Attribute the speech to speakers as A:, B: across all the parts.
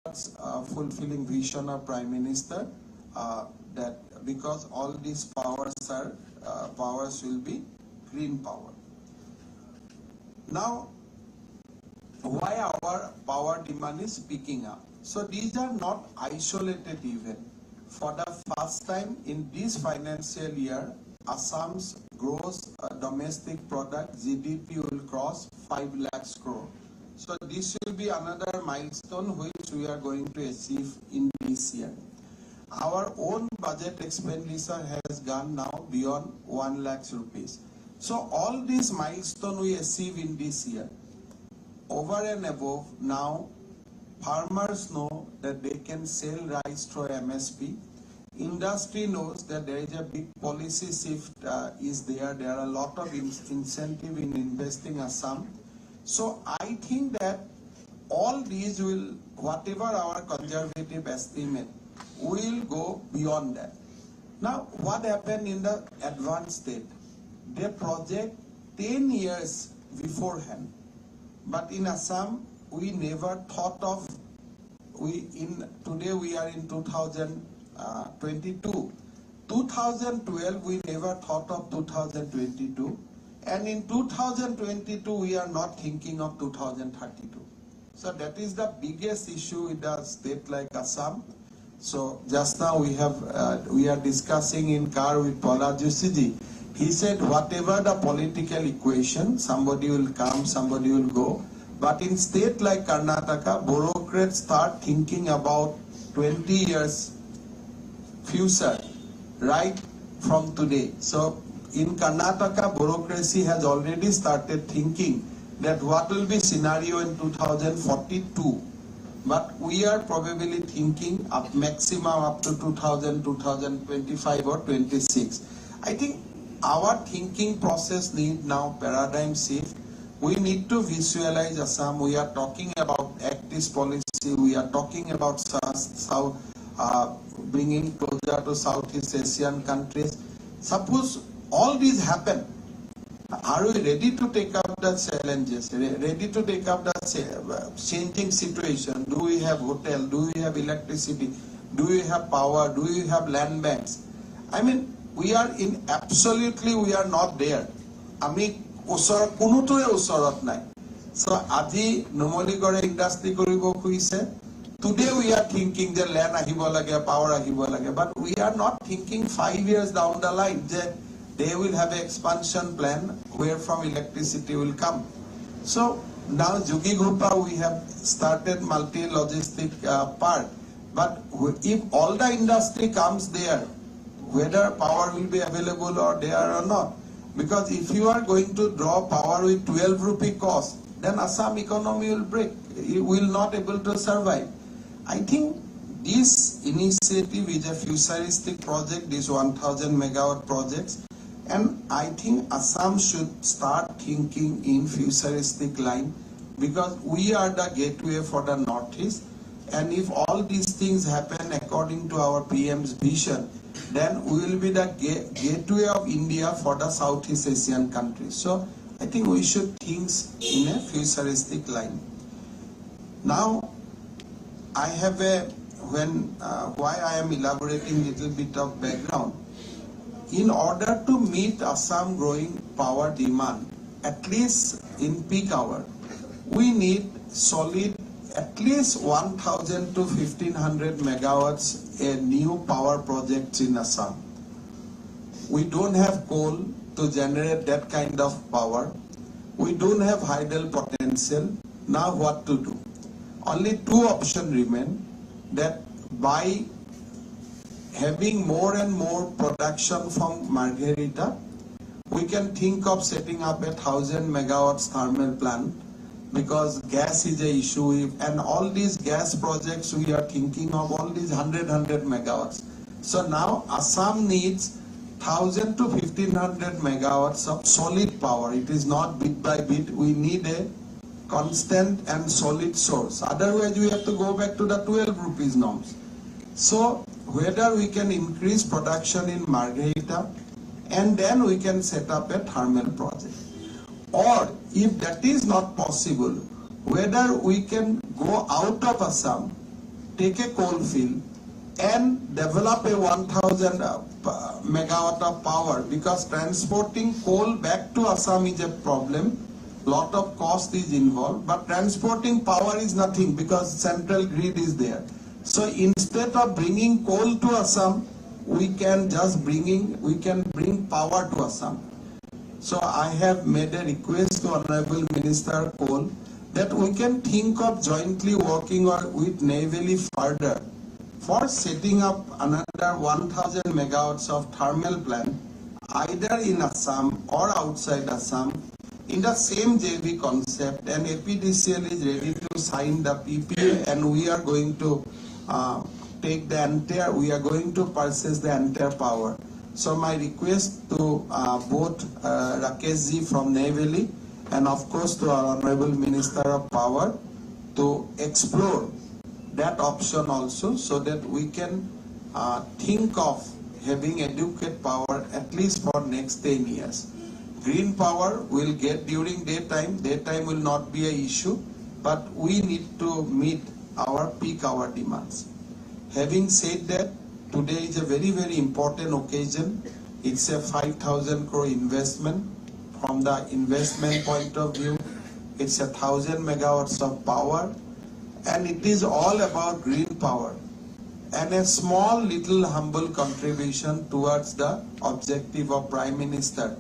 A: towards fulfilling vision of Prime Minister, that because all these powers will be green power. Now, why our power demand is picking up? So these are not isolated events. For the first time in this financial year, Assam's gross domestic product GDP will cross 5 lakhs crore. So this will be another milestone which we are going to achieve in this year. Our own budget expenditure has gone now beyond 1 lakhs rupees. So all these milestones we achieve in this year. Over and above, now farmers know that they can sell rice through MSP. Industry knows that there is a big policy shift is there. There are a lot of incentive in investing Assam. So I think that all these will, whatever our conservative estimate, will go beyond that. Now, what happened in the advanced state? They project 10 years beforehand. But in Assam, we never thought of, today we are in 2022. 2012, we never thought of 2022. And in 2022, we are not thinking of 2032. So that is the biggest issue with a state like Assam. So just now we are discussing in car with Prahlad Joshiji. He said whatever the political equation, somebody will come, somebody will go. But in state like Karnataka, bureaucrats start thinking about 20 years future right from today. So in Karnataka, bureaucracy has already started thinking that what will be scenario in 2042. But we are probably thinking up maximum up to 2025 or 26. I think our thinking process need now paradigm shift. We need to visualize Assam. We are talking about Act East policy. We are talking about bringing closer to Southeast Asian countries. Suppose all these happen. Are we ready to take up the challenges? Ready to take up the changing situation? Do we have hotel? Do we have electricity? Do we have power? Do we have land banks? I mean, we are in absolutely, we are not there. Ami usor kunutue usorat nai. So aji Numoligore industry koribo kuise. Today we are thinking the land ahibo lage, power ahibo lage, but we are not thinking 5 years down the line. They will have an expansion plan where from electricity will come. So now Jugi Grupa, we have started multi-logistic park. But if all the industry comes there, whether power will be available or there or not. Because if you are going to draw power with 12 rupee cost, then Assam economy will break. It will not able to survive. I think this initiative is a futuristic project, this 1000 megawatt projects. And I think Assam should start thinking in futuristic line because we are the gateway for the Northeast. And if all these things happen according to our PM's vision, then we will be the gateway of India for the Southeast Asian countries. So I think we should think in a futuristic line. Now, I have why I am elaborating little bit of background. In order to meet Assam growing power demand, at least in peak hour, we need solid at least 1000 to 1500 megawatts new power projects in Assam. We don't have coal to generate that kind of power. We don't have hydel potential. Now what to do? Only two options remain, that by having more and more production from Margherita, we can think of setting up 1000 megawatts thermal plant because gas is a issue, and all these gas projects we are thinking of all these 100 megawatts. So now Assam needs 1000 to 1500 megawatts of solid power. It is not bit by bit. We need a constant and solid source. Otherwise we have to go back to the 12 rupees norms. So whether we can increase production in Margherita and then we can set up a thermal project. Or if that is not possible, whether we can go out of Assam take a coal field and develop a 1000 megawatt of power, because transporting coal back to Assam is a problem. Lot of cost is involved, but transporting power is nothing because central grid is there. So instead of bringing coal to Assam, we can bring power to Assam. So I have made a request to Honorable Minister Coal that we can think of jointly working with NLCIL further for setting up another 1000 megawatts of thermal plant either in Assam or outside Assam in the same JV concept, and APDCL is ready to sign the PPA, and we are going to purchase the entire power. So my request to both Rakesh ji from NLCIL and of course to our Honorable Minister of Power to explore that option also, so that we can think of having adequate power at least for next 10 years. Green power will get during daytime will not be an issue, but we need to meet our peak hour demands. Having said that, today is a very, very important occasion. It's a 5,000 crore investment. From the investment point of view, it's 1,000 megawatts of power, and it is all about green power and a small little humble contribution towards the objective of Prime Minister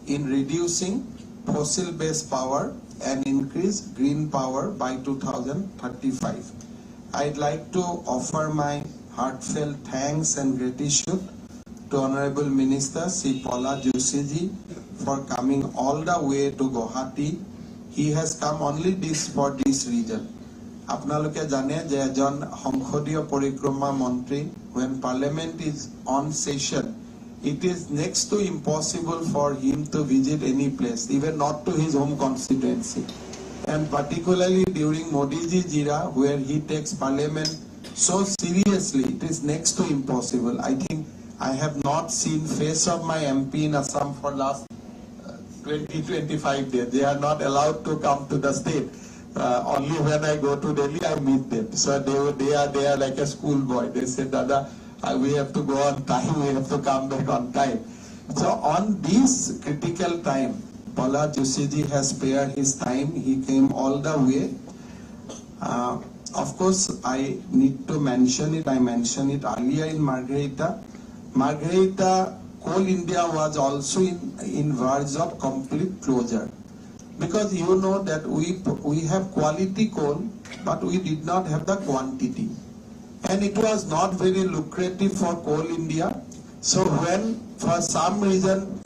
A: in reducing fossil-based power and increase green power by 2035. I'd like to offer my heartfelt thanks and gratitude to Honorable Minister Sri Paula Joshi for coming all the way to Guwahati. He has come only for this region. Apnaloke jane je ejon সংসদীয় পৰিক্ৰমা মন্ত্ৰী, when parliament is on session, it is next to impossible for him to visit any place, even not to his home constituency. And particularly during Modiji's era, where he takes parliament so seriously, it is next to impossible. I think I have not seen face of my MP in Assam for last 20-25 days. They are not allowed to come to the state. Only when I go to Delhi, I meet them. So they are like a schoolboy. They say, Dada, we have to go on time. We have to come back on time. So on this critical time, Paula Joshi has spared his time. He came all the way. Of course, I need to mention it. I mentioned it earlier in Margherita. Margherita, Coal India was also in verge of complete closure. Because you know that we have quality coal, but we did not have the quantity. And it was not very lucrative for Coal India. So when for some reason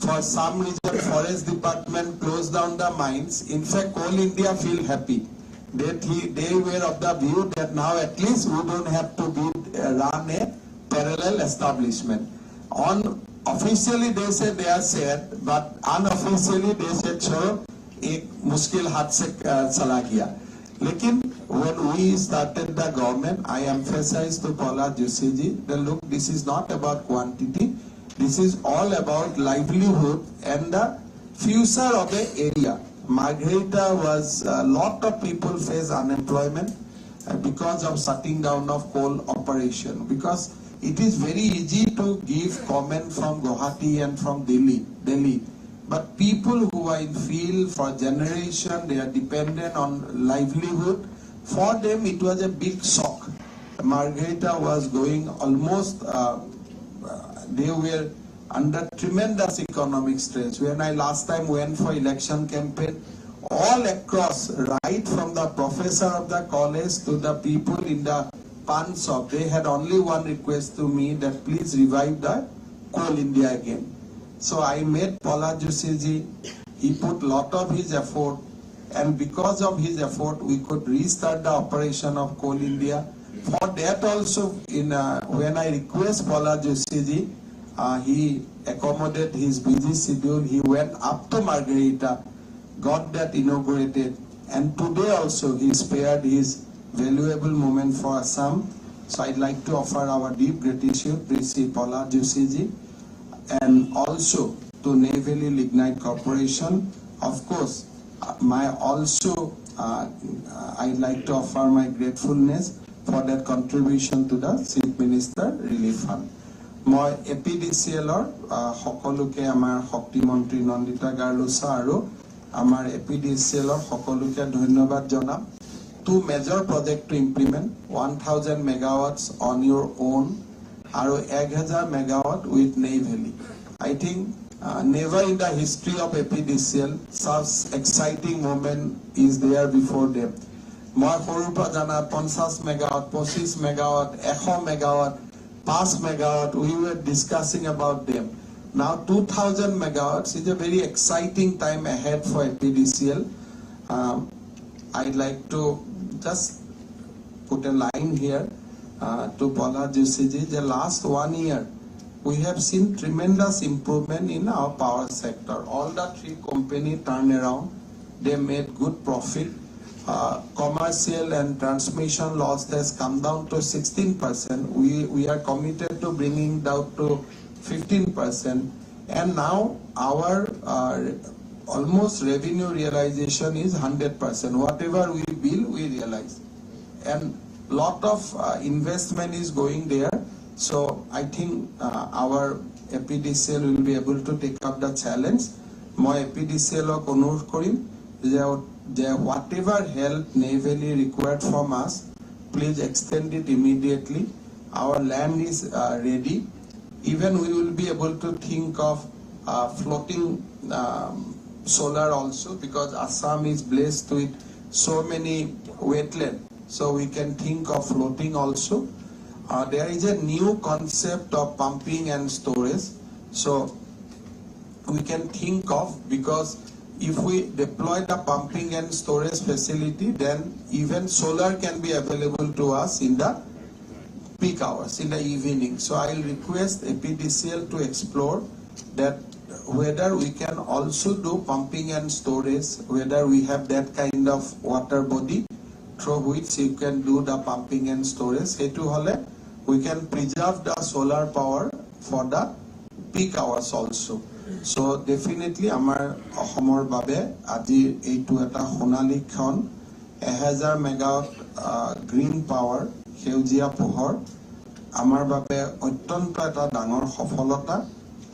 A: Forest Department closed down the mines, in fact Coal India feel happy. They were of the view that now at least we don't have to run a parallel establishment. Officially they said they are sad, but unofficially they said, "Chalo, ek mushkil hath se chala gaya." Lekin when we started the government, I emphasized to Paula Joshi that look, this is not about quantity. This is all about livelihood and the future of the area. Margherita was a lot of people face unemployment because of shutting down of coal operation. Because it is very easy to give comment from Guwahati and from Delhi. But people who are in field for generation, they are dependent on livelihood. For them, it was a big shock. Margherita was going almost, they were under tremendous economic stress. When I last time went for election campaign, all across, right from the professor of the college to the people in the pan shop, they had only one request to me, that please revive the Coal India again. So I met Paula Joshi. He put lot of his effort, and because of his effort, we could restart the operation of Coal India. For that also, when I request Paula Joshi, he accommodated his busy schedule. He went up to Margherita, got that inaugurated, and today also he spared his valuable moment for Assam. So I'd like to offer our deep gratitude to Sri Paula Joshi and also to NLCIL Lignite Corporation. Of course, my also I'd like to offer my gratefulness for that contribution to the Chief Minister Relief Fund. Moi APDCL সকলোকে আমাৰ শক্তি মন্ত্ৰী নন্দিতা গাৰ্লুছা আৰু আমাৰ APDCL সকলোকে ধন্যবাদ জনাম. Two major projects to implement, 1000 megawatts on your own আৰু 1000 megawatt with NLCIL. I think never in the history of APDCL such exciting moment is there before them. মই সৰুৰ পৰা জানা 50 megawatt, 25 megawatt, 100 megawatt, 5 megawatt, we were discussing about them. Now 2000 megawatts is a very exciting time ahead for APDCL. I'd like to just put a line here to Paula Jusiji. The last 1 year, we have seen tremendous improvement in our power sector. All the three companies turned around. They made good profit. Commercial and transmission loss has come down to 16%. We are committed to bringing down to 15%. And now our almost revenue realization is 100%. Whatever we bill, we realize. And lot of investment is going there. So I think our APDCL will be able to take up the challenge. Moi APDCL অনুৰোধ কৰিম যে whatever help NLCIL required from us, please extend it immediately. Our land is ready. Even we will be able to think of floating solar also, because Assam is blessed with so many wetlands. So we can think of floating also. There is a new concept of pumping and storage. So we can think of, because if we deploy the pumping and storage facility, then even solar can be available to us in the peak hours, in the evening. So I'll request APDCL to explore that whether we can also do pumping and storage, whether we have that kind of water body through which you can do the pumping and storage. We can preserve the solar power for the peak hours also. So definitely আমাৰ অসমৰ বাবে আজি এইটো এটা সোণালী ক্ষণ. 1000 megawatt green power, সেউজীয়া পোহৰ আমাৰ বাবে অত্যন্ত এটা ডাঙৰ সফলতা.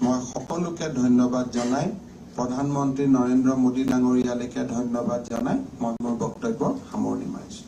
A: মই সকলোকে ধন্যবাদ জনাই, প্ৰধানমন্ত্ৰী নৰেন্দ্ৰ মোদী ডাঙৰীয়ালৈকে ধন্যবাদ জনাই মই মোৰ বক্তব্য সামৰণি মাৰিছোঁ.